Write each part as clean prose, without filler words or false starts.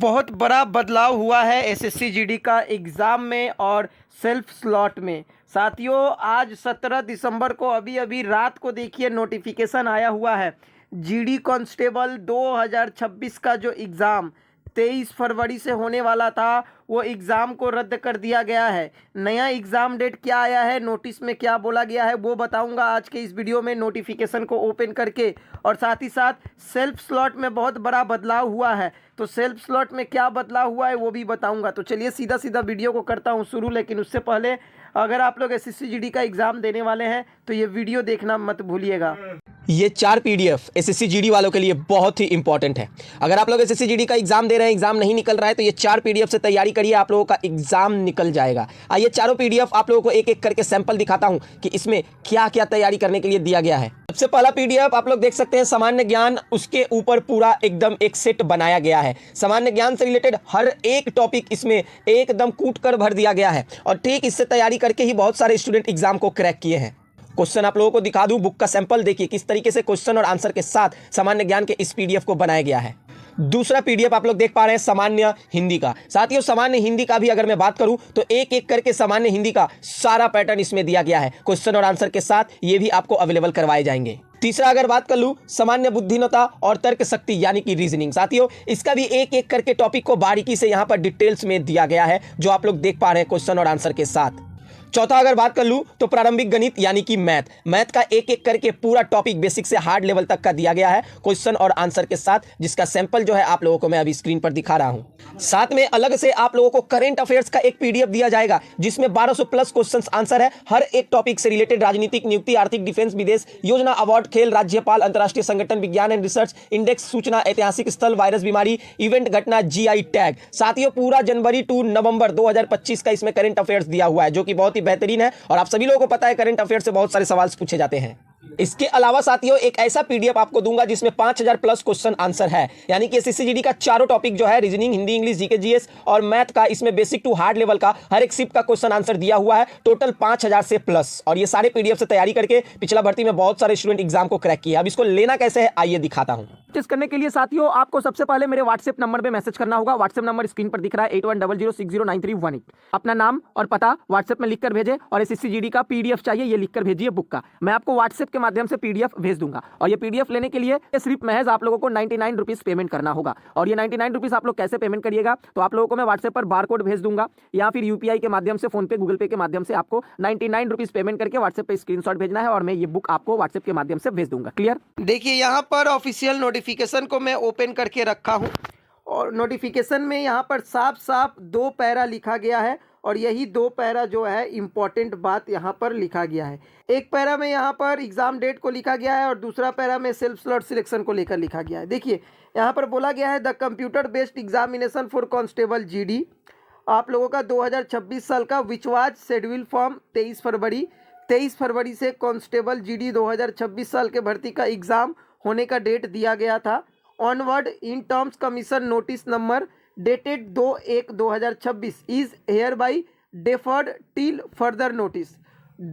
बहुत बड़ा बदलाव हुआ है एसएससी जीडी का एग्ज़ाम में और सेल्फ स्लॉट में। साथियों, आज 17 दिसंबर को अभी रात को देखिए नोटिफिकेशन आया हुआ है। जीडी कांस्टेबल 2026 का जो एग्ज़ाम 23 फरवरी से होने वाला था, वो एग्ज़ाम को रद्द कर दिया गया है। नया एग्ज़ाम डेट क्या आया है, नोटिस में क्या बोला गया है, वो बताऊंगा आज के इस वीडियो में नोटिफिकेशन को ओपन करके। और साथ ही साथ सेल्फ स्लॉट में बहुत बड़ा बदलाव हुआ है, तो सेल्फ स्लॉट में क्या बदलाव हुआ है वो भी बताऊंगा। तो चलिए सीधा वीडियो को करता हूं शुरू। लेकिन उससे पहले अगर आप लोग एसएससी जीडी का एग्ज़ाम देने वाले हैं तो ये वीडियो देखना मत भूलिएगा। ये 4 पीडीएफ एसएससी जीडी वालों के लिए बहुत ही इंपॉर्टेंट है। अगर आप लोग एसएससी जीडी का एग्जाम दे रहे हैं, एग्जाम नहीं निकल रहा है, तो ये 4 पीडीएफ से तैयारी करिए, आप लोगों का एग्जाम निकल जाएगा। आइए चारों पीडीएफ आप लोगों को एक एक करके सैंपल दिखाता हूं कि इसमें क्या क्या तैयारी करने के लिए दिया गया है। सबसे पहला पीडीएफ आप लोग देख सकते हैं, सामान्य ज्ञान। उसके ऊपर पूरा एकदम एक सेट बनाया गया है। सामान्य ज्ञान से रिलेटेड हर एक टॉपिक इसमें एकदम कूट कर भर दिया गया है और ठीक इससे तैयारी करके ही बहुत सारे स्टूडेंट एग्जाम को क्रैक किए हैं। क्वेश्चन आप लोगों को दिखा दूं, बुक का सैंपल देखिए किस तरीके से क्वेश्चन और आंसर के साथ सामान्य ज्ञान के इस पीडीएफ को बनाया गया है। दूसरा पीडीएफ आप लोग देख पा रहे हैं सामान्य हिंदी का। साथियों, सामान्य हिंदी का भी अगर मैं बात करूं तो एक एक करके सामान्य हिंदी का सारा पैटर्न इसमें दिया गया है। क्वेश्चन और आंसर के साथ ये भी आपको अवेलेबल करवाए जाएंगे। तीसरा अगर बात कर लूं, सामान्य बुद्धिमत्ता और तर्क शक्ति यानी कि रीजनिंग। साथियों, इसका भी एक एक करके टॉपिक को बारीकी से यहां पर डिटेल्स में दिया गया है, जो आप लोग देख पा रहे हैं क्वेश्चन और आंसर के साथ। चौथा अगर बात कर लूं तो प्रारंभिक गणित यानी कि मैथ का एक एक करके पूरा टॉपिक बेसिक से हार्ड लेवल तक का दिया गया है क्वेश्चन और आंसर के साथ, जिसका सैंपल जो है आप लोगों को मैं अभी स्क्रीन पर दिखा रहा हूं। साथ में अलग से आप लोगों को करंट अफेयर्स का एक पीडीएफ दिया जाएगा, जिसमें 1200 प्लस क्वेश्चंस आंसर है हर एक टॉपिक से रिलेटेड। राजनीतिक, नियुक्ति, आर्थिक, डिफेंस, विदेश, योजना, अवार्ड, खेल, राज्यपाल, अंतर्राष्ट्रीय संगठन, विज्ञान एंड रिसर्च, इंडेक्स, सूचना, ऐतिहासिक स्थल, वायरस, बीमारी, इवेंट, घटना, जीआई टैग। साथियों, पूरा जनवरी टू नवंबर 2025 का इसमें करंट अफेयर्स दिया हुआ है, जो कि बहुत ही बेहतरीन है और आप सभी लोगों को पता है करंट अफेयर से बहुत सारे सवाल पूछे जाते हैं। इसके अलावा साथियों, एक ऐसा पीडीएफ आपको दूंगा जिसमें 5000 प्लस क्वेश्चन आंसर है, यानी कि एसएससी जीडी का चारों टॉपिक जो है, reasoning, Hindi, English, GK, GS और मैथ का, इसमें बेसिक टू हार्ड लेवल का हर एक शिफ्ट का क्वेश्चन आंसर दिया हुआ है, टोटल 5000 से प्लस। और ये सारे पीडीएफ से तैयारी करके पिछला भर्ती में बहुत सारे स्टूडेंट एग्जाम को क्रैक किया। अब इसको लेना कैसे है आइए दिखाता हूं। प्रैक्टिस करने के लिए साथियों आपको सबसे पहले मेरे व्हाट्सएप नंबर पे मैसेज करना होगा। व्हाट्सएप नंबर स्क्रीन पर दिख रहा है 8100609318। अपना नाम और पता व्हाट्सएप में लिखकर भेजें और एसएससी जीडी का पीडीएफ चाहिए, ये लिखकर भेजिए बुक का। मैं आपको व्हाट्सएप के माध्यम से पीडीएफ भेज दूंगा और ये पीडीएफ लेने के लिए सिर्फ महज आप लोगों को 99 रुपीज़ पेमेंट करना होगा। और ये 99 रुपीज़ आप लोग कैसे पेमेंट करिएगा, तो आप लोगों को मैं व्हाट्सएप पर बारकोड भेज दूंगा या फिर यूपीआई के माध्यम से, फोन पे, गूगल पे के माध्यम से आपको 99 रुपीज़ पेमेंट करके व्हाट्सएप पे स्क्रीनशॉट भेजना है और मैं ये बुक आपको व्हाट्सएप के माध्यम से भेज दूंगा। क्लियर? देखिए, यहाँ पर ऑफिशियल नोटिफिकेशन को मैं ओपन करके रखा हूँ और नोटिफिकेशन में यहाँ पर साफ साफ 2 पैरा लिखा गया है और यही 2 पैरा जो है इम्पॉर्टेंट बात यहाँ पर लिखा गया है। एक पैरा में यहाँ पर एग्ज़ाम डेट को लिखा गया है और दूसरा पैरा में सेल्फ स्लॉट सिलेक्शन को लेकर लिखा गया है। देखिए, यहाँ पर बोला गया है the computer based examination for constable GD आप लोगों का 2026 साल का विच वाज शेड्यूल फॉर्म 23 फरवरी से कांस्टेबल जीडी 2026 साल के भर्ती का एग्ज़ाम होने का डेट दिया गया था। Onward in terms commission notice number dated 2/1/2026 is here by deferred till further notice.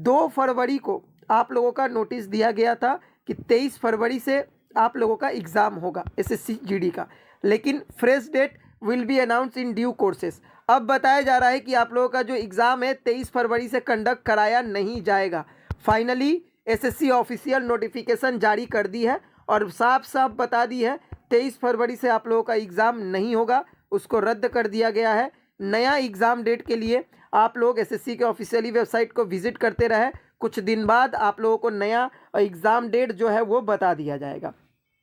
2 फरवरी को आप लोगों का नोटिस दिया गया था कि 23 फरवरी से आप लोगों का एग्ज़ाम होगा एसएससी जीडी का, लेकिन fresh date will be announce in due courses. अब बताया जा रहा है कि आप लोगों का जो एग्ज़ाम है 23 फरवरी से कंडक्ट कराया नहीं जाएगा। फाइनली एसएससी ऑफिशियल नोटिफिकेशन जारी कर दी है और साफ साफ बता दी है 23 फरवरी से आप लोगों का एग्ज़ाम नहीं होगा, उसको रद्द कर दिया गया है। नया एग्ज़ाम डेट के लिए आप लोग एसएससी के ऑफिशियली वेबसाइट को विजिट करते रहे, कुछ दिन बाद आप लोगों को नया एग्ज़ाम डेट जो है वो बता दिया जाएगा।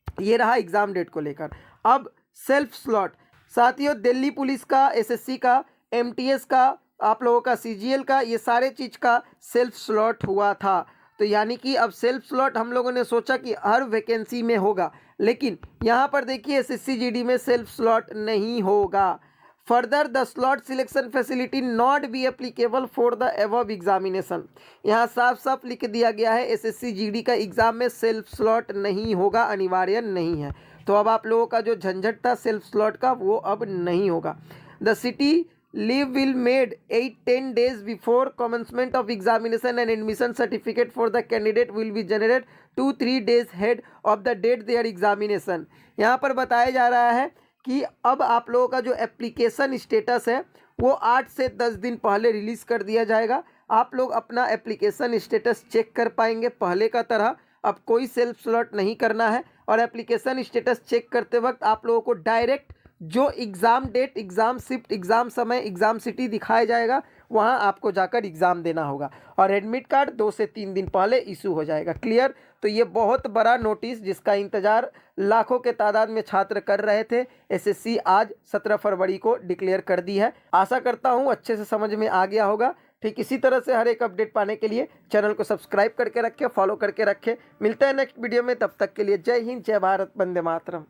ये रहा एग्ज़ाम डेट को लेकर। अब सेल्फ स्लॉट साथियों, दिल्ली पुलिस का, एसएससी का, एमटीएस का, आप लोगों का सीजीएल का, ये सारे चीज़ का सेल्फ स्लॉट हुआ था। तो यानी कि अब सेल्फ स्लॉट हम लोगों ने सोचा कि हर वैकेंसी में होगा, लेकिन यहाँ पर देखिए एसएससी जीडी में सेल्फ स्लॉट नहीं होगा। Further the slot selection facility not be applicable for the above examination. यहाँ साफ साफ लिख दिया गया है एसएससी जीडी का एग्ज़ाम में सेल्फ स्लॉट नहीं होगा, अनिवार्य नहीं है। तो अब आप लोगों का जो झंझट था सेल्फ स्लॉट का वो अब नहीं होगा। The city leave will made 8-10 days before commencement of examination and admission certificate for the candidate will be generated 2-3 days ahead of the date their examination। यहाँ पर बताया जा रहा है कि अब आप लोगों का जो एप्लीकेशन स्टेटस है वो 8 से 10 दिन पहले रिलीज़ कर दिया जाएगा। आप लोग अपना एप्लीकेशन स्टेटस चेक कर पाएंगे पहले का तरह। अब कोई सेल्फ स्लॉट नहीं करना है और एप्लीकेशन स्टेटस चेक करते वक्त आप लोगों को डायरेक्ट जो exam date, exam shift, exam समय, एग्ज़ाम सिटी दिखाया जाएगा, वहां आपको जाकर एग्ज़ाम देना होगा और एडमिट कार्ड 2 से 3 दिन पहले इशू हो जाएगा। क्लियर? तो ये बहुत बड़ा नोटिस जिसका इंतजार लाखों के तादाद में छात्र कर रहे थे, एसएससी आज 17 फरवरी को डिक्लेयर कर दी है। आशा करता हूँ अच्छे से समझ में आ गया होगा। ठीक इसी तरह से हर एक अपडेट पाने के लिए चैनल को सब्सक्राइब करके रखें, फॉलो करके रखें। मिलते हैं नेक्स्ट वीडियो में, तब तक के लिए जय हिंद, जय भारत, वंदे मातरम।